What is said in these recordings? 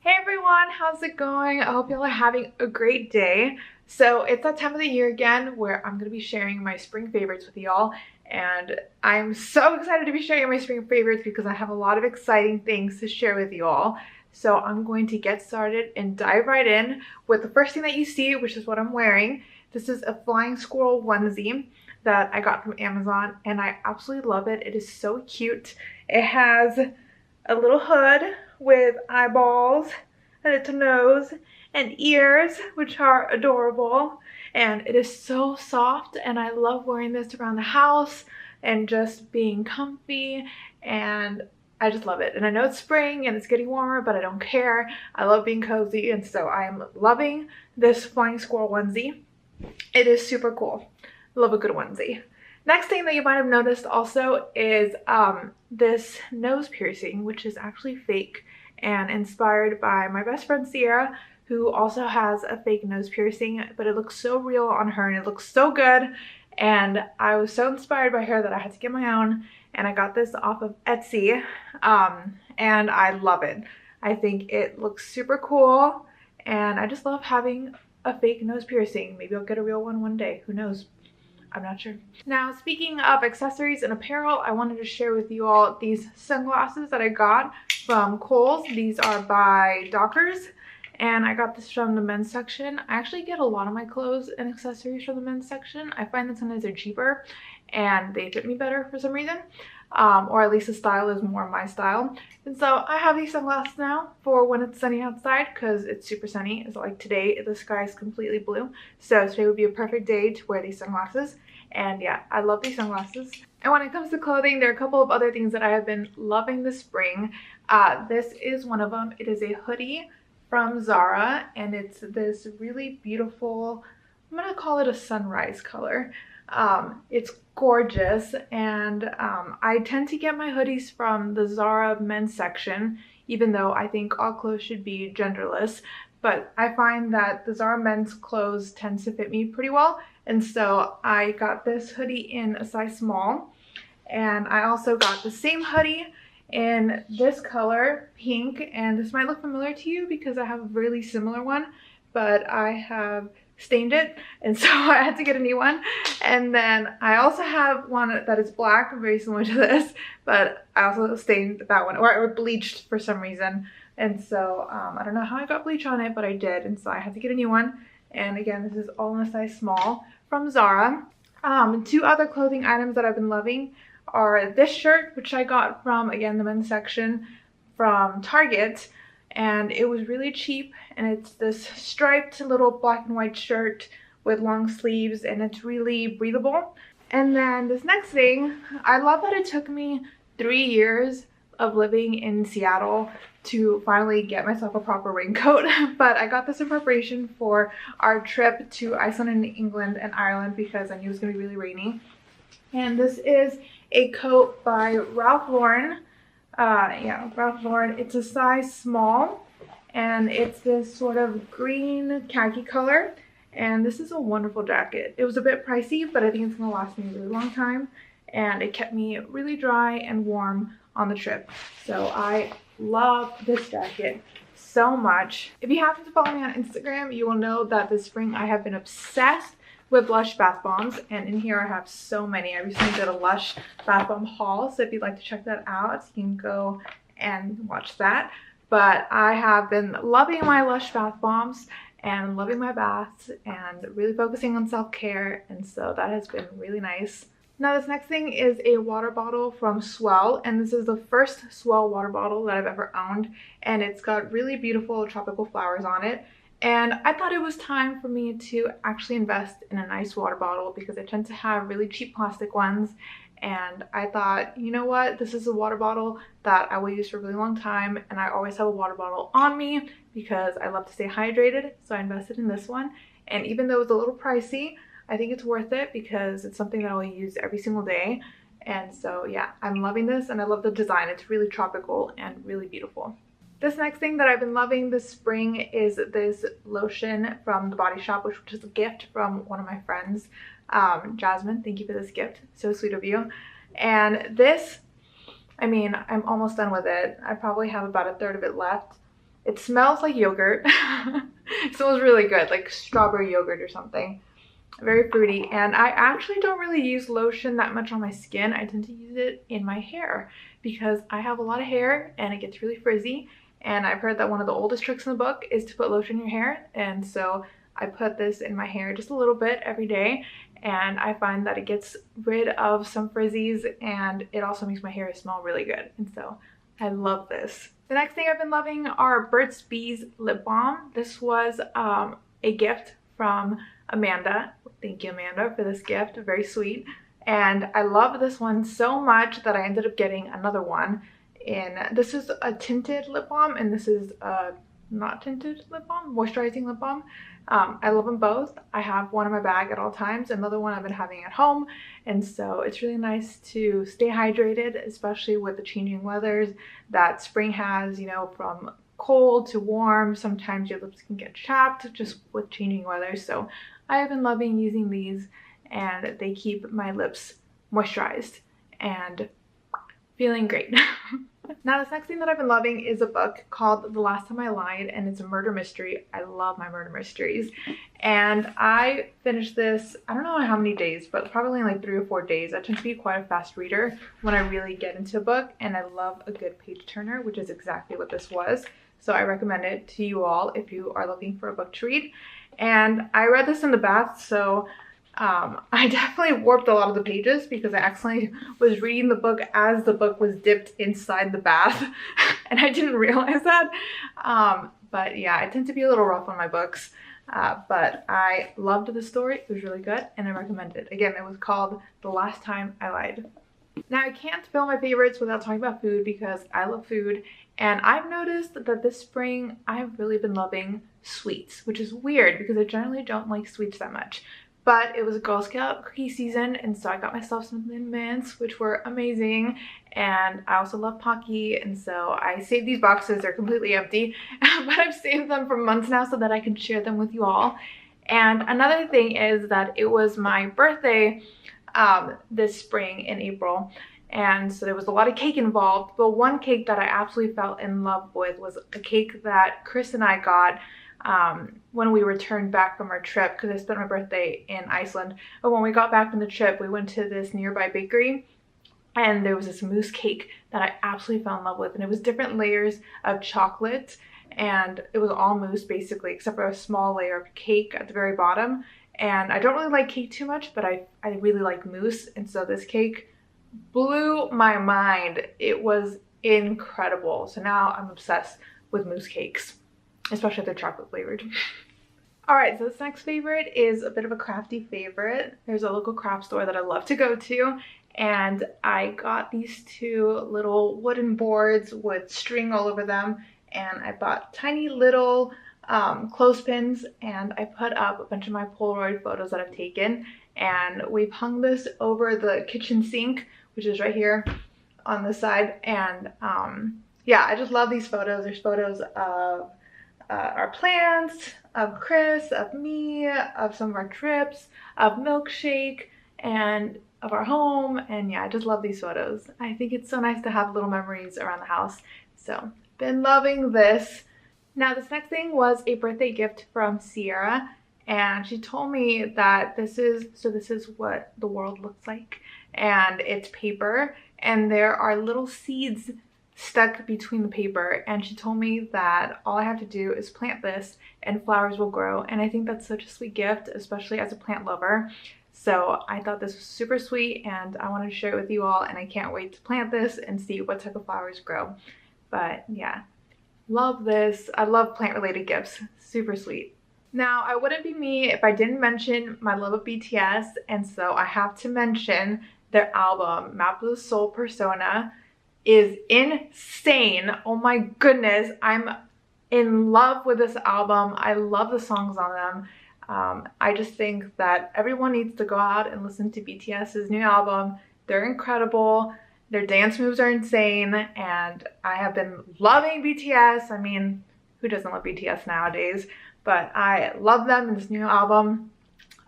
Hey everyone, how's it going? I hope y'all are having a great day. So it's that time of the year again where I'm going to be sharing my spring favorites with y'all, and I'm so excited to be sharing my spring favorites because I have a lot of exciting things to share with you all. So I'm going to get started and dive right in with the first thing that you see, which is what I'm wearing. This is a flying squirrel onesie that I got from Amazon and I absolutely love it. It is so cute. It has a little hood with eyeballs and its nose and ears, which are adorable, and it is so soft, and I love wearing this around the house and just being comfy, and I just love it. And I know it's spring and it's getting warmer, but I don't care. I love being cozy, and so I am loving this flying squirrel onesie. It is super cool. Love a good onesie. Next thing that you might have noticed also is this nose piercing, which is actually fake and inspired by my best friend Sierra, who also has a fake nose piercing, but it looks so real on her and it looks so good. And I was so inspired by her that I had to get my own, and I got this off of Etsy, and I love it. I think it looks super cool, and I just love having a fake nose piercing. Maybe I'll get a real one day, who knows? I'm not sure. Now, speaking of accessories and apparel, I wanted to share with you all these sunglasses that I got from Kohl's. These are by Dockers, and I got this from the men's section. I actually get a lot of my clothes and accessories from the men's section. I find that sometimes they're cheaper and they fit me better for some reason, or at least the style is more my style. And so I have these sunglasses now for when it's sunny outside, because it's super sunny. It's like today, the sky is completely blue, so today would be a perfect day to wear these sunglasses. And yeah, I love these sunglasses. And when it comes to clothing, there are a couple of other things that I have been loving this spring. This is one of them. It is a hoodie from Zara, and it's this really beautiful, I'm gonna call it a sunrise color. It's gorgeous, and I tend to get my hoodies from the Zara men's section, even though I think all clothes should be genderless. But I find that the Zara men's clothes tends to fit me pretty well, and so I got this hoodie in a size small, and I also got the same hoodie in this color, pink, and this might look familiar to you because I have a really similar one, but I have stained it, and so I had to get a new one. And then I also have one that is black, very similar to this, but I also stained that one, or bleached for some reason. And so I don't know how I got bleach on it, but I did, and so I had to get a new one. And again, this is all in a size small from Zara. Two other clothing items that I've been loving are this shirt, which I got from, again, the men's section from Target, and it was really cheap, and it's this striped little black and white shirt with long sleeves, and it's really breathable. And then this next thing, I love that it took me 3 years of living in Seattle to finally get myself a proper raincoat, but I got this in preparation for our trip to Iceland and England and Ireland because I knew it was going to be really rainy. And this is a coat by Ralph Lauren. Yeah, Ralph Lauren. It's a size small, and it's this sort of green khaki color, and this is a wonderful jacket. It was a bit pricey, but I think it's going to last me a really long time, and it kept me really dry and warm on the trip. So I love this jacket so much. If you happen to follow me on Instagram, you will know that this spring I have been obsessed with Lush bath bombs, and in here I have so many. I recently did a Lush bath bomb haul, so if you'd like to check that out, you can go and watch that. But I have been loving my Lush bath bombs and loving my baths and really focusing on self-care, and so that has been really nice. Now, this next thing is a water bottle from Swell, and this is the first Swell water bottle that I've ever owned, and it's got really beautiful tropical flowers on it. And I thought it was time for me to actually invest in a nice water bottle because I tend to have really cheap plastic ones. And I thought, you know what, this is a water bottle that I will use for a really long time, and I always have a water bottle on me because I love to stay hydrated. So I invested in this one, and even though it's a little pricey, I think it's worth it because it's something that I'll use every single day. And so yeah, I'm loving this, and I love the design. It's really tropical and really beautiful. This next thing that I've been loving this spring is this lotion from The Body Shop, which was a gift from one of my friends, Jasmine. Thank you for this gift. So sweet of you. And this, I mean, I'm almost done with it. I probably have about a third of it left. It smells like yogurt. It smells really good, like strawberry yogurt or something. Very fruity, and I actually don't really use lotion that much on my skin. I tend to use it in my hair because I have a lot of hair and it gets really frizzy, and I've heard that one of the oldest tricks in the book is to put lotion in your hair, and so I put this in my hair just a little bit every day, and I find that it gets rid of some frizzies and it also makes my hair smell really good, and so I love this. The next thing I've been loving are Burt's Bees lip balm. This was a gift from Amanda. Thank you, Amanda, for this gift. Very sweet. And I love this one so much that I ended up getting another one. And this is a tinted lip balm, and this is a not tinted lip balm, moisturizing lip balm. I love them both. I have one in my bag at all times, another one I've been having at home, and so it's really nice to stay hydrated, especially with the changing weathers that spring has, you know, from cold to warm. Sometimes your lips can get chapped just with changing weather, so I have been loving using these, and they keep my lips moisturized and feeling great. Now, this next thing that I've been loving is a book called The Last Time I Lied, and it's a murder mystery. I love my murder mysteries. And I finished this, I don't know how many days, but probably in like 3 or 4 days. I tend to be quite a fast reader when I really get into a book, and I love a good page turner, which is exactly what this was. So I recommend it to you all if you are looking for a book to read. And I read this in the bath, so I definitely warped a lot of the pages because I accidentally was reading the book as the book was dipped inside the bath and I didn't realize that. But yeah, I tend to be a little rough on my books, but I loved the story. It was really good and I recommend it. Again, it was called The Last Time I Lied. Now, I can't film my favorites without talking about food because I love food, and I've noticed that this spring I've really been loving sweets, which is weird because I generally don't like sweets that much. But it was Girl Scout cookie season, and so I got myself some Thin Mints, which were amazing. And I also love Pocky, and so I saved these boxes. They're completely empty, but I've saved them for months now so that I can share them with you all. And another thing is that it was my birthday this spring in April, and so there was a lot of cake involved. But one cake that I absolutely fell in love with was a cake that Chris and I got when we returned back from our trip, because I spent my birthday in Iceland. But when we got back from the trip, we went to this nearby bakery, and there was this mousse cake that I absolutely fell in love with, and it was different layers of chocolate, and it was all mousse basically, except for a small layer of cake at the very bottom. And I don't really like cake too much, but I really like mousse, and so this cake blew my mind. It was incredible. So now I'm obsessed with mousse cakes, especially if they're chocolate flavored. All right, so this next favorite is a bit of a crafty favorite. There's a local craft store that I love to go to, and I got these 2 little wooden boards with string all over them, and I bought tiny little clothespins, and I put up a bunch of my Polaroid photos that I've taken, and we've hung this over the kitchen sink, which is right here on this side. And yeah, I just love these photos. There's photos of our plants, of Chris, of me, of some of our trips, of Milkshake, and of our home. And yeah, I just love these photos. I think it's so nice to have little memories around the house. So been loving this. Now, this next thing was a birthday gift from Sierra, and she told me that this is what the world looks like, and it's paper, and there are little seeds stuck between the paper, and she told me that all I have to do is plant this and flowers will grow. And I think that's such a sweet gift, especially as a plant lover. So I thought this was super sweet, and I wanted to share it with you all, and I can't wait to plant this and see what type of flowers grow. But yeah, love this. I love plant related gifts. Super sweet. Now, I wouldn't be me if I didn't mention my love of BTS, and so I have to mention their album, Map of the Soul Persona, is insane. Oh my goodness, I'm in love with this album. I love the songs on them. I just think that everyone needs to go out and listen to BTS's new album. They're incredible. Their dance moves are insane, and I have been loving BTS. I mean, who doesn't love BTS nowadays? But I love them in this new album.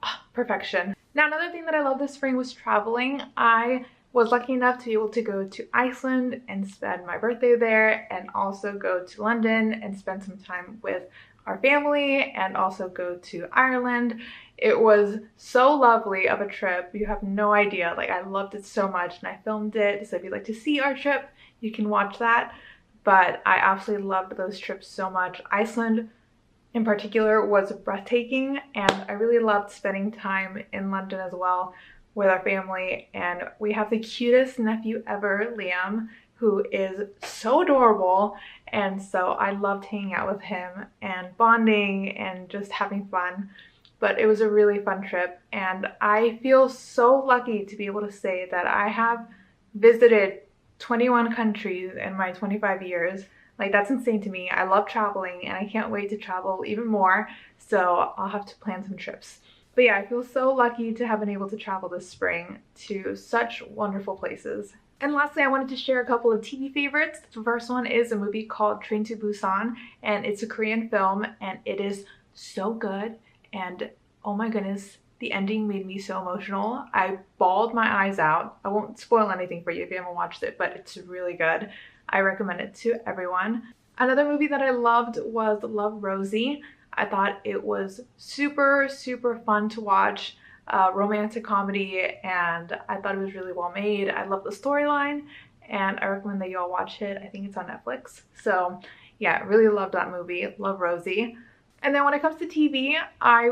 Oh, perfection. Now, another thing that I love this spring was traveling. I was lucky enough to be able to go to Iceland and spend my birthday there, and also go to London and spend some time with our family, and also go to Ireland. It was so lovely of a trip. You have no idea. Like, I loved it so much, and I filmed it. So if you'd like to see our trip, you can watch that. But I absolutely loved those trips so much. Iceland in particular was breathtaking, and I really loved spending time in London as well with our family. And we have the cutest nephew ever, Liam, who is so adorable, and so I loved hanging out with him and bonding and just having fun. But it was a really fun trip, and I feel so lucky to be able to say that I have visited 21 countries in my 25 years. Like, that's insane to me. I love traveling, and I can't wait to travel even more, so I'll have to plan some trips. But yeah, I feel so lucky to have been able to travel this spring to such wonderful places. And lastly, I wanted to share a couple of TV favorites. The first one is a movie called Train to Busan, and it's a Korean film, and it is so good. And oh my goodness, the ending made me so emotional. I bawled my eyes out. I won't spoil anything for you if you haven't watched it, but it's really good. I recommend it to everyone. Another movie that I loved was Love, Rosie. I thought it was super, super fun to watch, romantic comedy, and I thought it was really well made. I love the storyline, and I recommend that you all watch it. I think it's on Netflix. So yeah, really loved that movie, Love, Rosie. And then when it comes to TV, I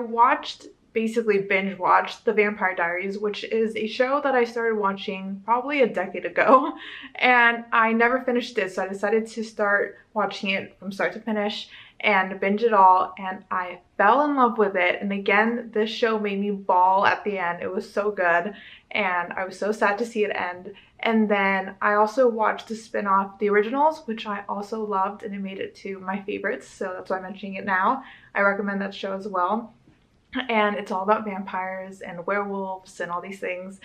basically binge watched The Vampire Diaries, which is a show that I started watching probably a decade ago, and I never finished it, so I decided to start watching it from start to finish and binge it all, and I fell in love with it. And again, this show made me bawl at the end. It was so good, and I was so sad to see it end. And then I also watched the spin-off The Originals, which I also loved, and it made it to my favorites, so that's why I'm mentioning it now. I recommend that show as well. And it's all about vampires and werewolves and all these things.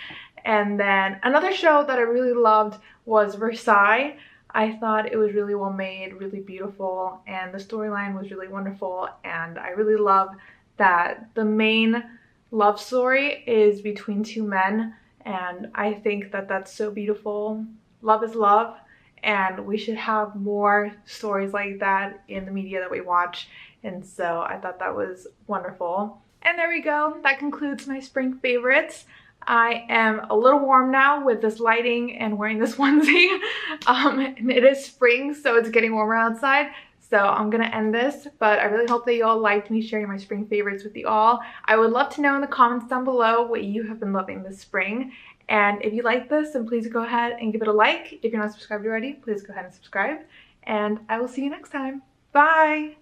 And then another show that I really loved was Versailles. I thought it was really well made, really beautiful, and the storyline was really wonderful. And I really love that the main love story is between two men, and I think that that's so beautiful. Love is love, and we should have more stories like that in the media that we watch. And so I thought that was wonderful. And there we go. That concludes my spring favorites. I am a little warm now with this lighting and wearing this onesie. And it is spring, so it's getting warmer outside. So I'm gonna end this, but I really hope that you all liked me sharing my spring favorites with you all. I would love to know in the comments down below what you have been loving this spring. And if you like this, then please go ahead and give it a like. If you're not subscribed already, please go ahead and subscribe. And I will see you next time. Bye!